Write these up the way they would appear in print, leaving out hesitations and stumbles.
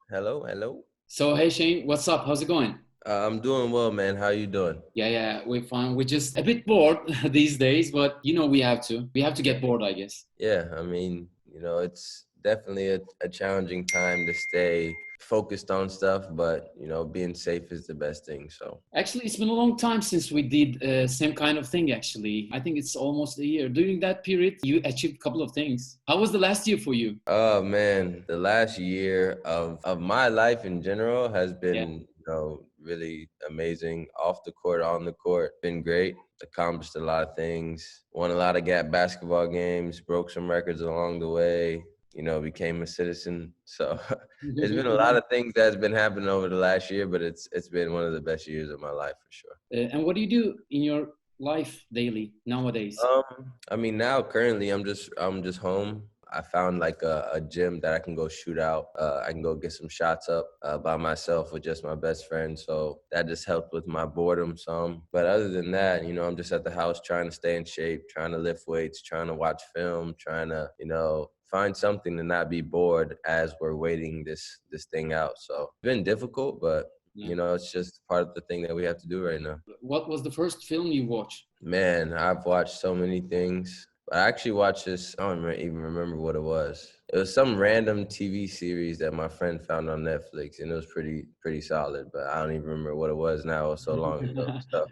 Hello, hello. So, hey Shane, what's up? How's it going? I'm doing well, man. How you doing? Yeah, we're fine. We're just a bit bored these days, but we have to. We have to get bored, I guess. Yeah, it's definitely a challenging time to stay focused on stuff, but being safe is the best thing. So, Actually, it's been a long time since we did same kind of thing, actually. I think it's almost a year. During that period, you achieved a couple of things. How was the last year for you? oh man, the last year of my life in general has Yeah. been, really amazing. Off the court, on the court, been great. Accomplished a lot of things. Won a lot of GAP basketball games. Broke some records along the way. Became a citizen. So there's been a lot of things that's been happening over the last year, but it's been one of the best years of my life for sure. And what do you do in your life daily nowadays? Now currently I'm just home. I found like a gym that I can go shoot out. I can go get some shots up by myself with just my best friend. So that just helped with my boredom some. But other than that, I'm just at the house trying to stay in shape, trying to lift weights, trying to watch film, trying to, find something to not be bored as we're waiting this thing out. So it's been difficult, but Yeah. it's just part of the thing that we have to do right now. What was the first film you watched? Man, I've watched so many things. I actually watched this. I don't even remember what it was. It was some random TV series that my friend found on Netflix, and it was pretty solid. But I don't even remember what it was now. It was so long ago. So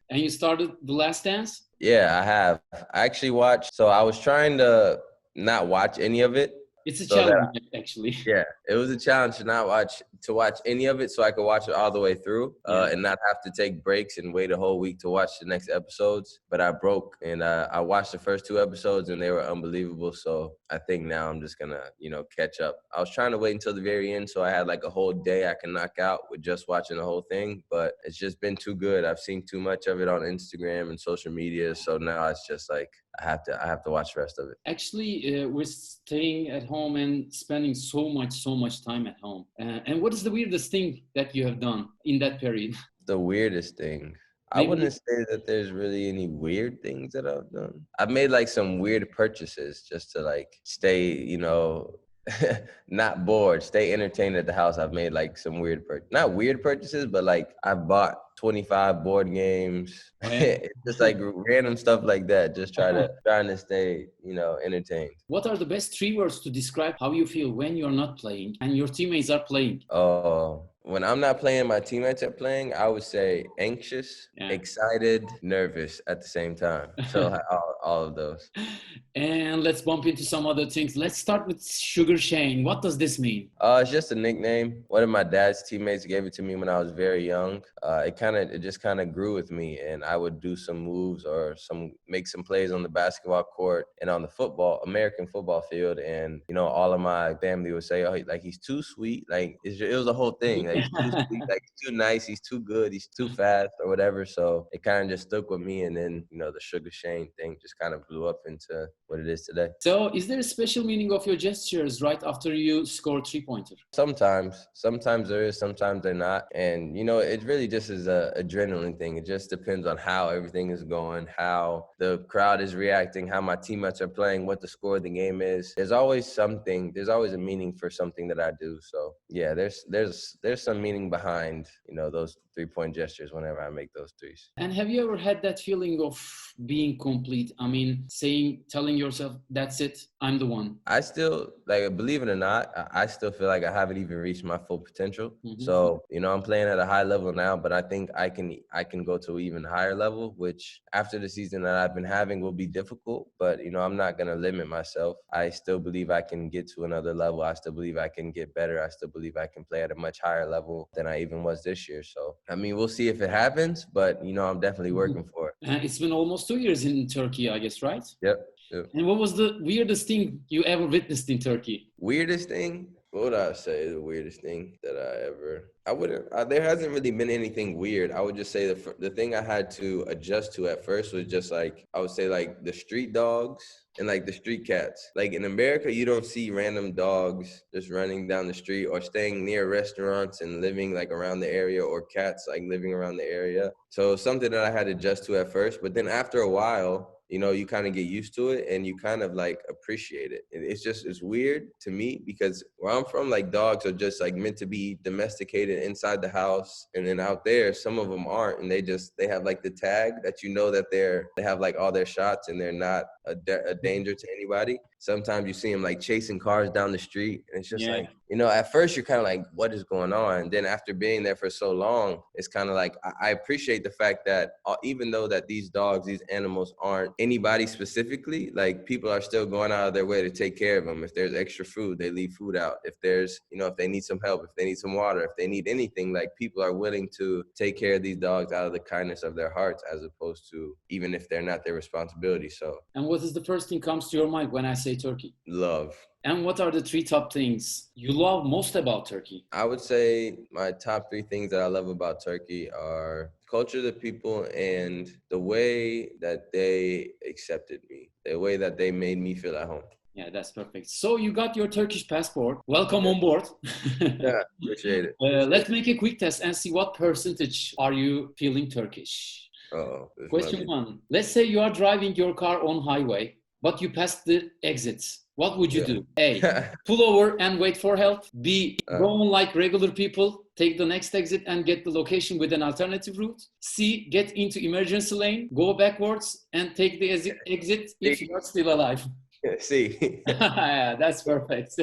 And you started The Last Dance? yeah, I have. I actually watched. So I was trying to not watch any of it, It's a so that challenge, actually. yeah, it was a challenge to watch any of it, so I could watch it all the way through, Yeah. and not have to take breaks and wait a whole week to watch the next episodes. But I broke, and I watched the first two episodes, and they were unbelievable. So I think now I'm just gonna, catch up. I was trying to wait until the very end, so I had like a whole day I can knock out with just watching the whole thing. But it's just been too good. I've seen too much of it on Instagram and social media, so now it's just like I have to watch the rest of it. Actually, we're staying at home and spending so much time at home. And what is the weirdest thing that you have done in that period? The weirdest thing. I Maybe. wouldn't say that there's really any weird things that I've done. I've made like some weird purchases just to like stay, not bored, stay entertained at the house. I've made like some not weird purchases, but like I bought 25 board games. Oh, yeah. It's just like random stuff like that. Just trying to stay, entertained. What are the best three words to describe how you feel when you're not playing and your teammates are playing? Oh, when I'm not playing, my teammates are playing, I would say anxious, Yeah. excited, nervous at the same time. So all of those. And let's bump into some other things. Let's start with Sugar Shane. What does this mean? It's just a nickname. One of my dad's teammates gave it to me when I was very young. It just kind of grew with me, and I would do some moves or make some plays on the basketball court and on the American football field, and all of my family would say, "Oh, like he's too sweet." Like it was a whole thing. Like he's too sweet. Like he's too nice. He's too good. He's too fast or whatever. So it kind of just stuck with me, and then the Sugar Shane thing just kind of blew up into what it is today. So, is there a special meaning of your gestures right after you score 3-pointer? Sometimes there is, sometimes they're not. And, it really just is a adrenaline thing. It just depends on how everything is going, how the crowd is reacting, how my teammates are playing, what the score of the game is. There's always a meaning for something that I do. So yeah, there's some meaning behind, those 3-point gestures whenever I make those threes. And have you ever had that feeling of being complete? I mean, telling yourself, that's it, I'm the one. I still, like, believe it or not, I still feel like I haven't even reached my full potential. Mhm. So, I'm playing at a high level now, but I think I can go to an even higher level, which after the season that I've been having will be difficult. But, I'm not going to limit myself. I still believe I can get to another level. I still believe I can get better. I still believe I can play at a much higher level than I even was this year. So, I mean, we'll see if it happens, but, I'm definitely working for it. It's been almost 2 years in Turkey, I guess, right? Yep. And what was the weirdest thing you ever witnessed in Turkey? Weirdest thing? What would I say is the weirdest thing that I wouldn't, there hasn't really been anything weird. I would just say the thing I had to adjust to at first was just like, I would say like the street dogs and like the street cats. Like in America, you don't see random dogs just running down the street or staying near restaurants and living like around the area, or cats like living around the area. So something that I had to adjust to at first, but then after a while, you kind of get used to it and you kind of like appreciate it. It's weird to me because where I'm from, like dogs are just like meant to be domesticated inside the house. And then out there, some of them aren't. And they have like the tag that that they have like all their shots and they're not a danger to anybody. Sometimes you see them like chasing cars down the street and it's just like, at first you're kind of like, what is going on? And then after being there for so long, it's kind of like, I appreciate the fact that even though that these animals aren't anybody specifically, like people are still going out of their way to take care of them. If there's extra food, they leave food out. If there's, if they need some help, if they need some water, if they need anything, like people are willing to take care of these dogs out of the kindness of their hearts, as opposed to even if they're not their responsibility. So. And what is the first thing comes to your mind when I say Turkey? Love. And what are the 3 top things you love most about Turkey? I would say my top 3 things that I love about Turkey are culture, the people, and the way that they accepted me, the way that they made me feel at home. Yeah, that's perfect. So you got your Turkish passport. Welcome on board. Yeah, appreciate it. Let's make a quick test and see what percentage are you feeling Turkish. Question 1. Let's say you are driving your car on highway, but you passed the exits. What would you do? A, pull over and wait for help. B, go on like regular people, take the next exit and get the location with an alternative route. C, get into emergency lane, go backwards and take the exit if you are still alive. See. Yeah, that's perfect.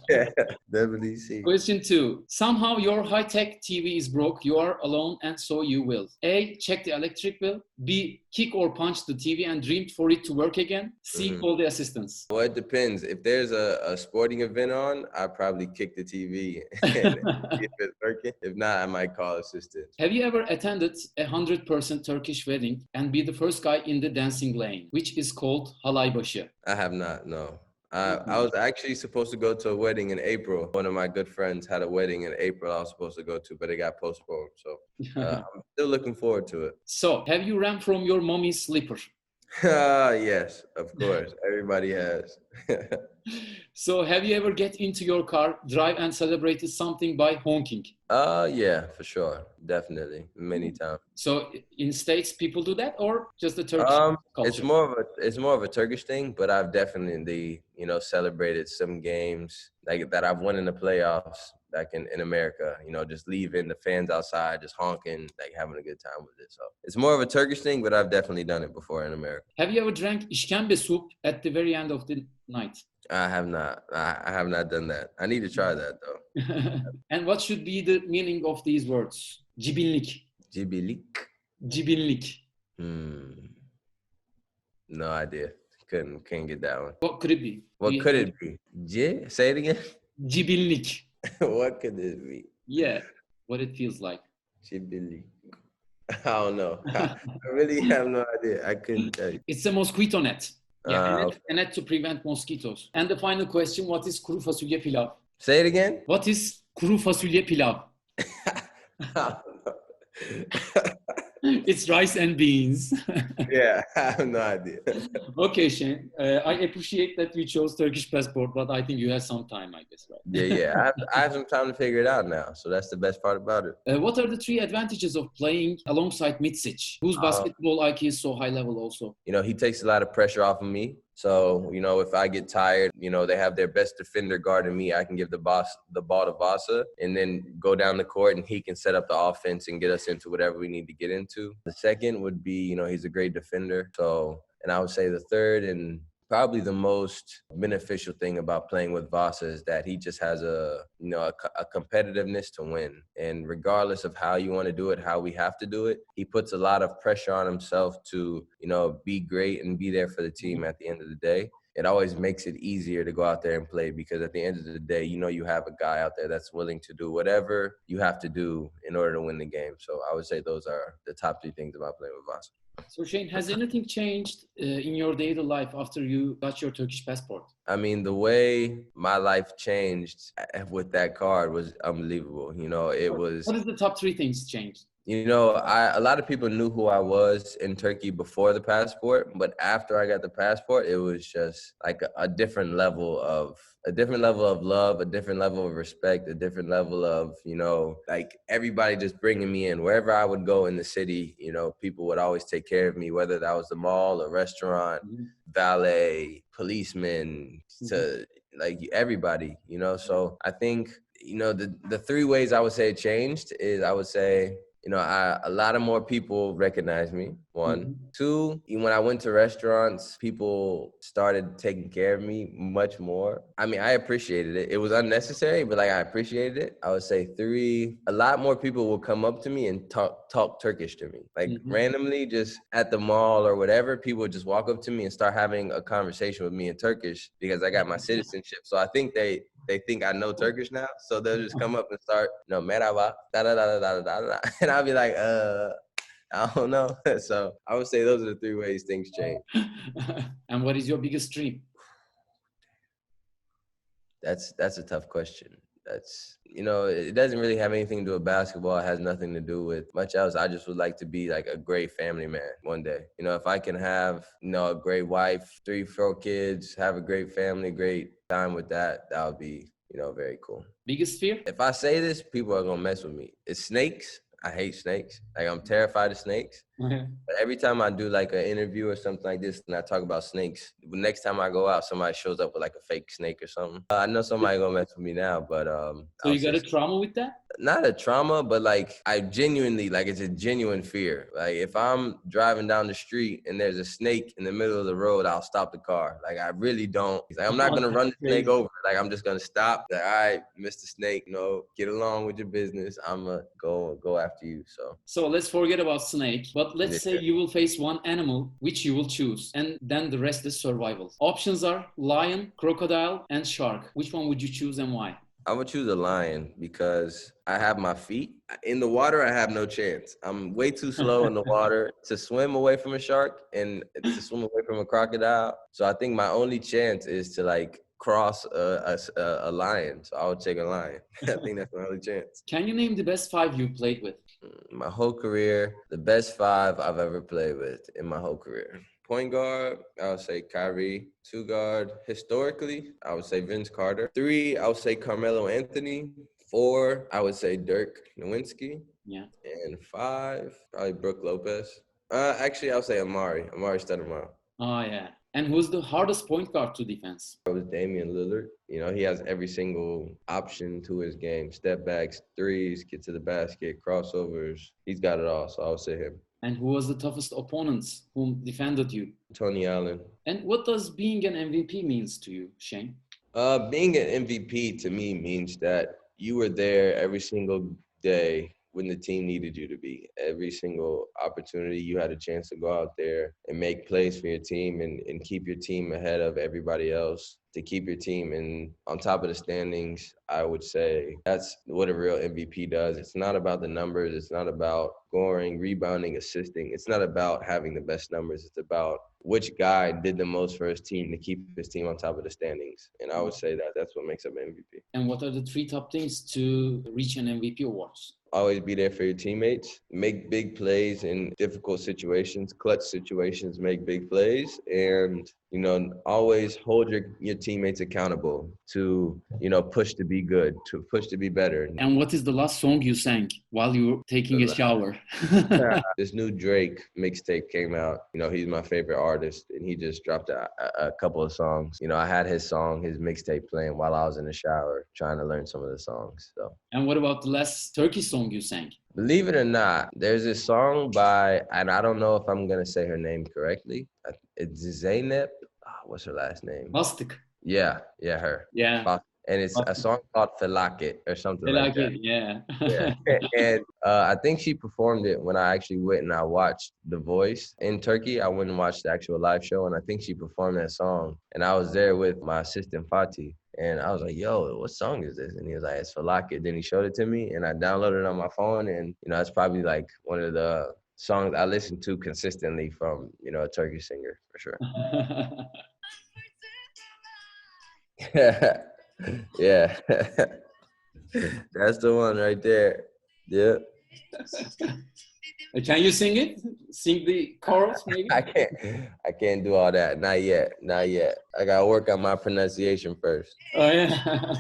Yeah, definitely see. Question 2. Somehow your high-tech TV is broke, you are alone, and so you will. A, check the electric bill. B, kick or punch the TV and dream for it to work again. C, call the assistants. Well, it depends. If there's a sporting event on, I'd probably kick the TV and if it's working. If not, I might call assistants. Have you ever attended 100% Turkish wedding and be the first guy in the dancing lane, which is called halaybaşı? I have not, no. I was actually supposed to go to a wedding in April. One of my good friends had a wedding in April I was supposed to go to, but it got postponed. So I'm still looking forward to it. So have you ran from your mommy's slipper? Yes, of course. Everybody has. So have you ever get into your car, drive and celebrated something by honking? Yeah, for sure. Definitely. Many times. So in States, people do that or just the Turkish culture? It's more of a Turkish thing, but I've definitely, celebrated some games like that I've won in the playoffs back in America, just leaving the fans outside, just honking, like having a good time with it. So it's more of a Turkish thing, but I've definitely done it before in America. Have you ever drank işkembe soup at the very end of the night? I have not. I have not done that. I need to try that though. And what should be the meaning of these words? Cibinlik. Cibilik? Cibinlik. No idea. Couldn't get that one. What could it be? What could it be? Say it again. Cibinlik. What could it be? Yeah, what it feels like. Cibilik. I don't know. I really have no idea. I couldn't tell you. It's a mosquito net. Yeah, Okay. a net to prevent mosquitoes. And the final question, what is kuru fasulye pilav? Say it again. What is kuru fasulye pilav? I don't know. It's rice and beans. Yeah, I have no idea. Okay, Shane. I appreciate that you chose Turkish passport, but I think you have some time, I guess, right? Yeah. I have some time to figure it out now, so that's the best part about it. What are the 3 advantages of playing alongside Mitsic, whose basketball IQ is so high level also? He takes a lot of pressure off of me. So, if I get tired, they have their best defender guarding me. I can give the ball to Vasa and then go down the court and he can set up the offense and get us into whatever we need to get into. The second would be, he's a great defender. So, and I would say the third and probably the most beneficial thing about playing with Vasa is that he just has a competitiveness to win. And regardless of how you want to do it, how we have to do it, he puts a lot of pressure on himself to, be great and be there for the team at the end of the day. It always makes it easier to go out there and play because at the end of the day, you have a guy out there that's willing to do whatever you have to do in order to win the game. So I would say those are the top 3 things about playing with Vasa. So Shane, has anything changed in your daily life after you got your Turkish passport? I mean, the way my life changed with that card was unbelievable. It was... What is the top 3 things changed? You know, a lot of people knew who I was in Turkey before the passport, but after I got the passport, it was just like a different level of love, a different level of respect, a different level of, you know, like everybody just bringing me in. Wherever I would go in the city, you know, people would always take care of me, whether that was the mall, a restaurant, valet, policeman, to like everybody, you know. So I think, you know, the three ways I would say it changed is, I would say, you know, a lot of more people recognize me, one. Two, when I went to restaurants, people started taking care of me much more. I mean, I appreciated it. It was unnecessary, but like I appreciated it. I would say three, a lot more people will come up to me and talk Turkish to me. Like randomly, just at the mall or whatever, people would just walk up to me and start having a conversation with me in Turkish because I got my citizenship. So I think they think I know Turkish now, so they'll just come up and start, you know, merhaba, da da da da da da da, and I'll be like, I don't know. So I would say those are the three ways things change. And what is your biggest dream? That's a tough question. That's, you know, it doesn't really have anything to do with basketball. It has nothing to do with much else. I just would like to be like a great family man one day. You know, if I can have, you know, a great wife, 3-4 kids, have a great family, great time with that would be, you know, very cool. Biggest fear? If I say this, people are gonna mess with me. It's snakes. I hate snakes. Like, I'm terrified of snakes. But every time I do like an interview or something like this and I talk about snakes, the next time I go out, somebody shows up with like a fake snake or something. I know somebody gonna mess with me now, but so you got a trauma with that? Not a trauma, but like I genuinely, like, it's a genuine fear. Like, if I'm driving down the street and there's a snake in the middle of the road, I'll stop the car. Like, I really don't. Like, I'm not gonna run the snake over. Like, I'm just gonna stop. Like, all right, Mr. Snake, no, get along with your business. I'm gonna go after you. So let's forget about snake. But let's say you will face one animal which you will choose, and then the rest is survival. Options are lion, crocodile, and shark. Which one would you choose and why? I would choose a lion because I have my feet. In the water, I have no chance. I'm way too slow in the water to swim away from a shark and to swim away from a crocodile. So I think my only chance is to like cross a lion. So I would take a lion. I think that's my only chance. Can you name the best 5 you played with? My whole career, the best 5 I've ever played with in my whole career. Point guard, I would say Kyrie. 2 guard, historically, I would say Vince Carter. 3, I would say Carmelo Anthony. 4, I would say Dirk Nowitzki. Yeah. And 5, probably Brook Lopez. Actually, I would say Amari Stoudemire. Oh, yeah. And who's the hardest point guard to defense? It was Damian Lillard. You know, he has every single option to his game. Step backs, threes, get to the basket, crossovers. He's got it all, so I would say him. And who was the toughest opponent whom defended you? Tony Allen. And what does being an MVP means to you, Shane? Being an MVP to me means that you were there every single day when the team needed you to be. Every single opportunity you had a chance to go out there and make plays for your team and keep your team ahead of everybody else, to keep your team on top of the standings. I would say that's what a real MVP does. It's not about the numbers. It's not about scoring, rebounding, assisting. It's not about having the best numbers. It's about which guy did the most for his team to keep his team on top of the standings. And I would say that that's what makes up an MVP. And what are the 3 top things to reach an MVP awards? Always be there for your teammates, make big plays in difficult situations, clutch situations, make big plays, and, you know, always hold your teammates accountable to, you know, push to be good, to push to be better. And what is the last song you sang while you were taking a shower? This new Drake mixtape came out. You know, he's my favorite artist, and he just dropped a couple of songs. You know, I had his mixtape playing while I was in the shower trying to learn some of the songs. So. And what about the last Turkish song you sang? Believe it or not, there's this song by, and I don't know if I'm going to say her name correctly. It's Zeynep. What's her last name? Bastık. Yeah, her. Yeah. And it's a song called Felaket or something like that. Yeah. And I think she performed it when I actually went and I watched The Voice in Turkey. I went and watched the actual live show, and I think she performed that song. And I was there with my assistant, Fatih. And I was like, yo, what song is this? And he was like, it's Felaket. Then he showed it to me, and I downloaded it on my phone. And, you know, it's probably like one of the songs I listen to consistently from, you know, a Turkish singer, for sure. Yeah. That's the one right there. Yep. Can you sing it? Sing the chorus, maybe? I can't do all that. Not yet. I gotta work on my pronunciation first. Oh, yeah.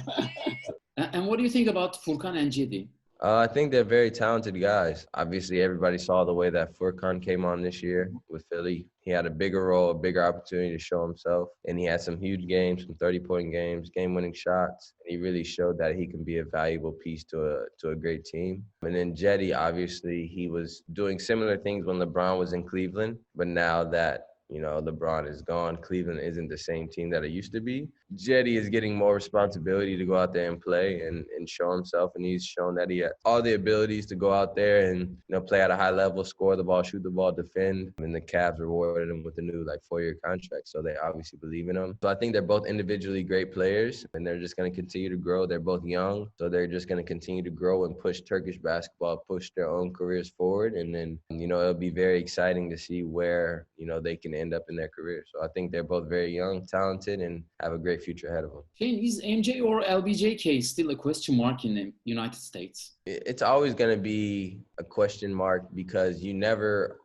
And what do you think about Furkan and Cedi? I think they're very talented guys. Obviously, everybody saw the way that Furkan came on this year with Philly. He had a bigger role, a bigger opportunity to show himself. And he had some huge games, some 30-point games, game-winning shots. And he really showed that he can be a valuable piece to a great team. And then Cedi, obviously, he was doing similar things when LeBron was in Cleveland. But now that LeBron is gone, Cleveland isn't the same team that it used to be. Cedi is getting more responsibility to go out there and play and show himself, and he's shown that he has all the abilities to go out there and play at a high level, score the ball, shoot the ball, defend. And the Cavs rewarded him with a new 4-year contract, so they obviously believe in him. So I think they're both individually great players, and they're just going to continue to grow. They're both young, so they're just going to continue to grow and push Turkish basketball, push their own careers forward, and then it'll be very exciting to see where they can end up in their career. So I think they're both very young, talented, and have a great future ahead of them. Shane, is MJ or LBJ case still a question mark in the United States? It's always going to be a question mark because you're never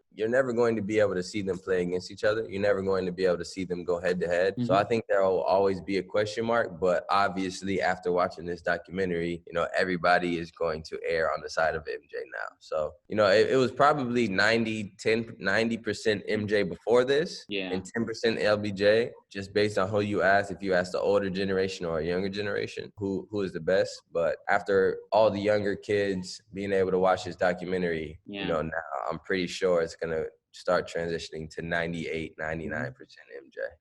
going to be able to see them play against each other. You're never going to be able to see them go head to head. So I think there will always be a question mark, but obviously after watching this documentary, everybody is going to err on the side of MJ now. So, it was probably 90% MJ before this and 10% LBJ, just based on who you ask. If you ask the older generation or a younger generation, who is the best. But after all the younger kids being able to watch this documentary, now I'm pretty sure it's going to start transitioning to 98, 99% MJ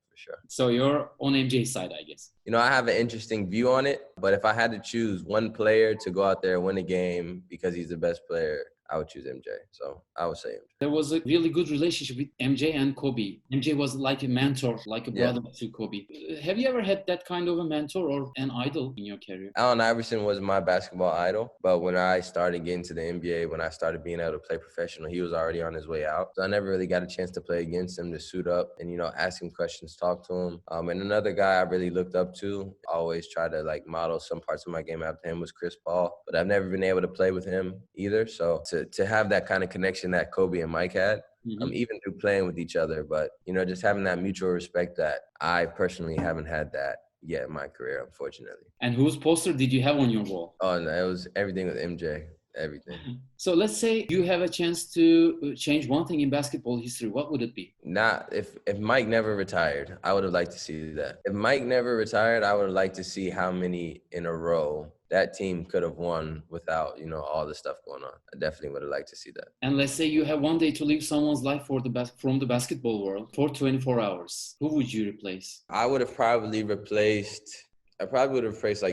for sure. So you're on MJ's side, I guess. I have an interesting view on it, but if I had to choose one player to go out there and win a game because he's the best player, I would choose MJ. So I would say MJ. There was a really good relationship with MJ and Kobe. MJ was like a mentor, like a brother to Kobe. Have you ever had that kind of a mentor or an idol in your career? Allen Iverson was my basketball idol, but when I started getting to the NBA, when I started being able to play professional, he was already on his way out. So I never really got a chance to play against him, to suit up and, ask him questions, talk to him. And another guy I really looked up to, always try to model some parts of my game after him, was Chris Paul, but I've never been able to play with him either. So to have that kind of connection that Kobe and Mike had, even through playing with each other, but, just having that mutual respect that I personally haven't had that yet in my career, unfortunately. And whose poster did you have on your wall? Oh, no, it was everything with MJ. Everything. So let's say you have a chance to change one thing in basketball history. What would it be? If Mike never retired, I would have liked to see that. If Mike never retired, I would have liked to see how many in a row that team could have won without, all the stuff going on. I definitely would have liked to see that. And let's say you have one day to live someone's life from the basketball world for 24 hours. Who would you replace? I would have probably replaced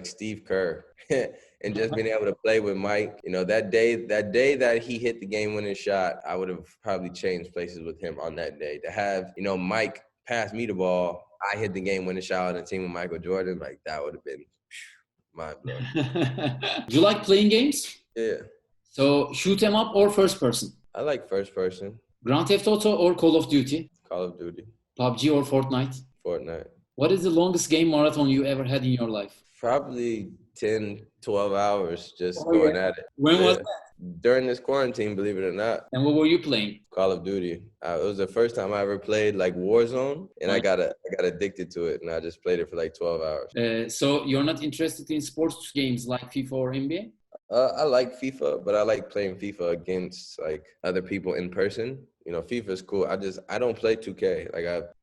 Steve Kerr. And just being able to play with Mike, that day that he hit the game-winning shot, I would have probably changed places with him on that day. To have, Mike pass me the ball, I hit the game-winning shot on the team with Michael Jordan, that would have been mind-blowing. Do you like playing games? Yeah. So shoot 'em up or first person? I like first person. Grand Theft Auto or Call of Duty? Call of Duty. PUBG or Fortnite? Fortnite. What is the longest game marathon you ever had in your life? Probably 10, 12 hours just going at it. When was that? During this quarantine, believe it or not. And what were you playing? Call of Duty. It was the first time I ever played Warzone, and I got addicted to it, and I just played it for 12 hours. So you're not interested in sports games like FIFA or NBA? I like FIFA, but I like playing FIFA against other people in person. FIFA is cool. I don't play 2K.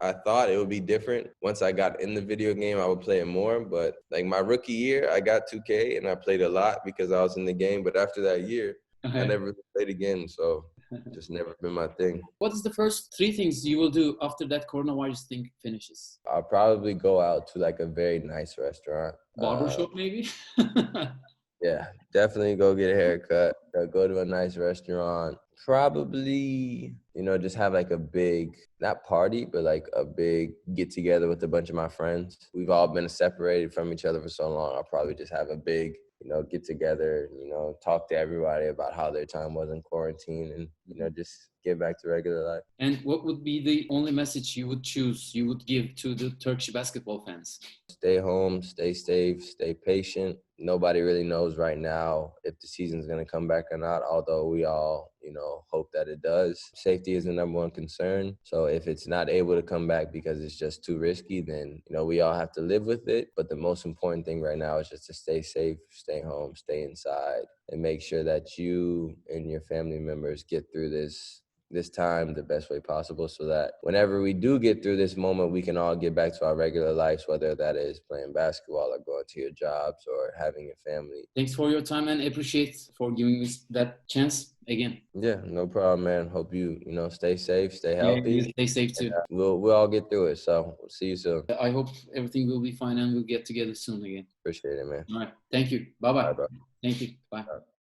I thought it would be different. Once I got in the video game, I would play it more. But my rookie year, I got 2K and I played a lot because I was in the game. But after that year, I never really played again. So just never been my thing. What is the first 3 things you will do after that coronavirus thing finishes? I'll probably go out to a very nice restaurant. Barbershop maybe? Yeah, definitely go get a haircut. Go to a nice restaurant. Probably, just have a big, not party, but a big get together with a bunch of my friends. We've all been separated from each other for so long. I'll probably just have a big, get together, talk to everybody about how their time was in quarantine and, just get back to regular life. And what would be the only message you would give to the Turkish basketball fans? Stay home, stay safe, stay patient, nobody really knows right now if the season's going to come back or not, although we all, hope that it does. Safety is the number one concern. So if it's not able to come back because it's just too risky, then, we all have to live with it. But the most important thing right now is just to stay safe, stay home, stay inside, and make sure that you and your family members get through this time the best way possible, so that whenever we do get through this moment, we can all get back to our regular lives, whether that is playing basketball or going to your jobs or having a family. Thanks for your time and appreciate for giving me that chance again. Yeah, no problem, man. Hope you, stay safe, stay healthy. Yeah, stay safe too. And, we'll all get through it. So we'll see you soon. I hope everything will be fine and we'll get together soon again. Appreciate it, man. All right. Thank you. Bye-bye. Bye, bro. Thank you. Bye.